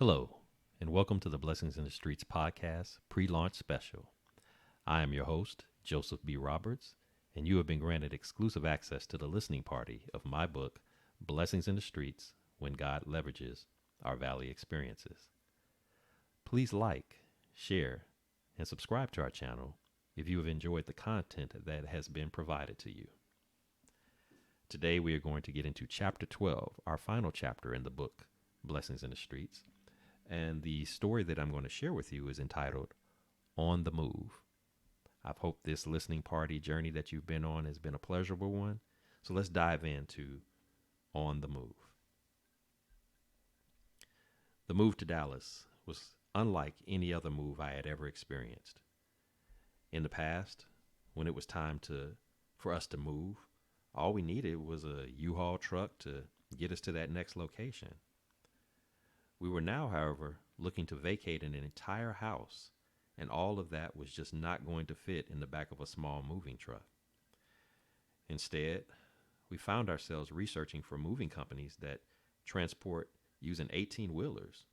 Hello, and welcome to the Blessings in the Streets podcast pre-launch special. I am your host, Joseph B. Roberts, and you have been granted exclusive access to the listening party of my book, Blessings in the Streets When God Leverages Our Valley Experiences. Please like, share, and subscribe to our channel if you have enjoyed the content that has been provided to you. Today we are going to get into Chapter 12, our final chapter in the book, Blessings in the Streets. And the story that I'm going to share with you is entitled On the Move. I've hoped this listening party journey that you've been on has been a pleasurable one. So let's dive into On the Move. The move to Dallas was unlike any other move I had ever experienced. In the past, when it was time for us to move, all we needed was a U-Haul truck to get us to that next location. We were now, however, looking to vacate an entire house, and all of that was just not going to fit in the back of a small moving truck. Instead, we found ourselves researching for moving companies that transport using 18-wheelers.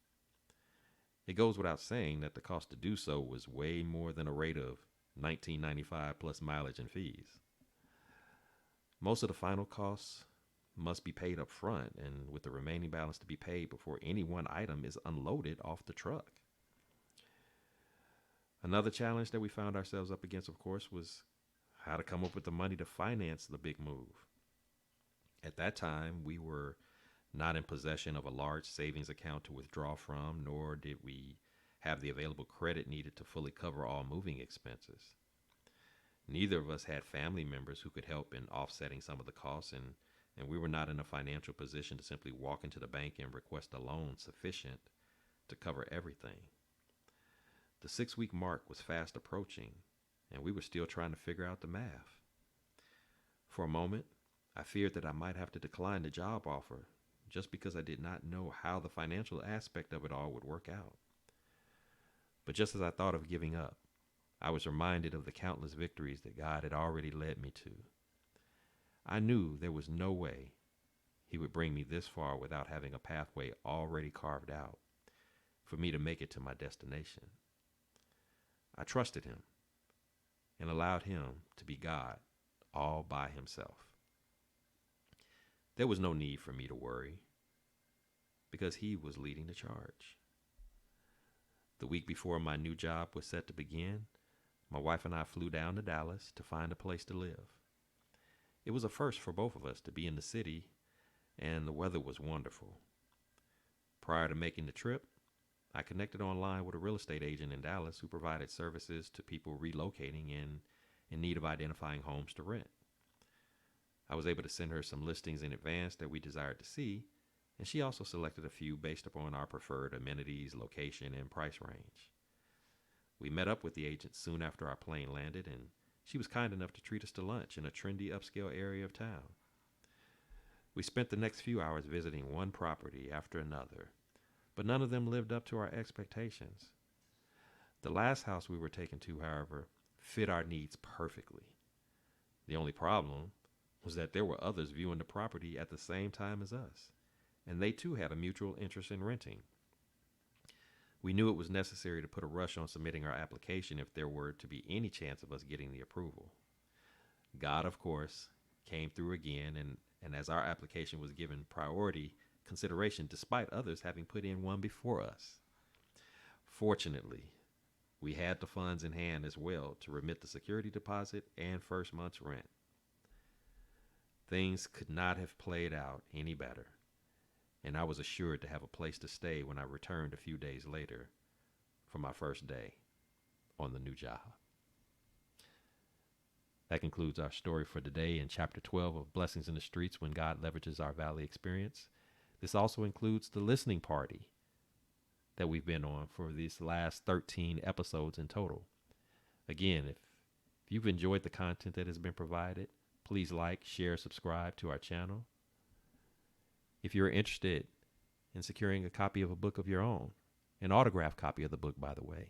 It goes without saying that the cost to do so was way more than a rate of $19.95 plus mileage and fees. Most of the final costs must be paid up front, and with the remaining balance to be paid before any one item is unloaded off the truck. Another challenge that we found ourselves up against, of course, was how to come up with the money to finance the big move. At that time, we were not in possession of a large savings account to withdraw from, nor did we have the available credit needed to fully cover all moving expenses. Neither of us had family members who could help in offsetting some of the costs, and we were not in a financial position to simply walk into the bank and request a loan sufficient to cover everything. The 6-week mark was fast approaching, and we were still trying to figure out the math. For a moment, I feared that I might have to decline the job offer just because I did not know how the financial aspect of it all would work out. But just as I thought of giving up, I was reminded of the countless victories that God had already led me to. I knew there was no way he would bring me this far without having a pathway already carved out for me to make it to my destination. I trusted him and allowed him to be God all by himself. There was no need for me to worry because he was leading the charge. The week before my new job was set to begin, my wife and I flew down to Dallas to find a place to live. It was a first for both of us to be in the city, and the weather was wonderful. Prior to making the trip, I connected online with a real estate agent in Dallas who provided services to people relocating in need of identifying homes to rent. I was able to send her some listings in advance that we desired to see, and she also selected a few based upon our preferred amenities, location, and price range. We met up with the agent soon after our plane landed, and she was kind enough to treat us to lunch in a trendy upscale area of town. We spent the next few hours visiting one property after another, but none of them lived up to our expectations. The last house we were taken to, however, fit our needs perfectly. The only problem was that there were others viewing the property at the same time as us, and they too had a mutual interest in renting. We knew it was necessary to put a rush on submitting our application if there were to be any chance of us getting the approval. God, of course, came through again, and as our application was given priority consideration despite others having put in one before us. Fortunately, we had the funds in hand as well to remit the security deposit and first month's rent. Things could not have played out any better, and I was assured to have a place to stay when I returned a few days later for my first day on the new job. That concludes our story for today in Chapter 12 of Blessings in the Streets When God Leverages Our Valley Experience. This also includes the listening party that we've been on for these last 13 episodes in total. Again, if you've enjoyed the content that has been provided, please like, share, subscribe to our channel. If you're interested in securing a copy of a book of your own, an autographed copy of the book, by the way,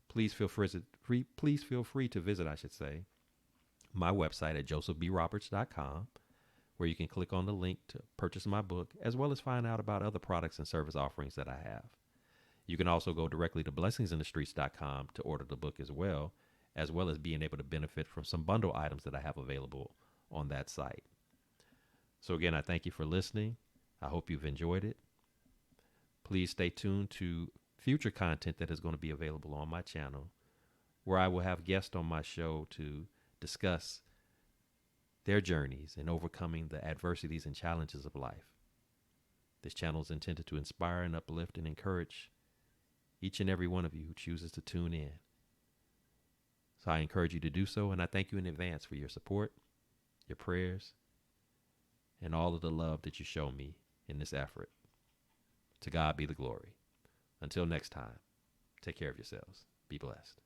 please feel free to visit my website at josephbroberts.com, where you can click on the link to purchase my book, as well as find out about other products and service offerings that I have. You can also go directly to blessingsinthestreets.com to order the book as well as being able to benefit from some bundle items that I have available on that site. So again, I thank you for listening. I hope you've enjoyed it. Please stay tuned to future content that is going to be available on my channel, where I will have guests on my show to discuss their journeys in overcoming the adversities and challenges of life. This channel is intended to inspire and uplift and encourage each and every one of you who chooses to tune in. So I encourage you to do so, and I thank you in advance for your support, your prayers, and all of the love that you show me in this effort. To God be the glory. Until next time, take care of yourselves. Be blessed.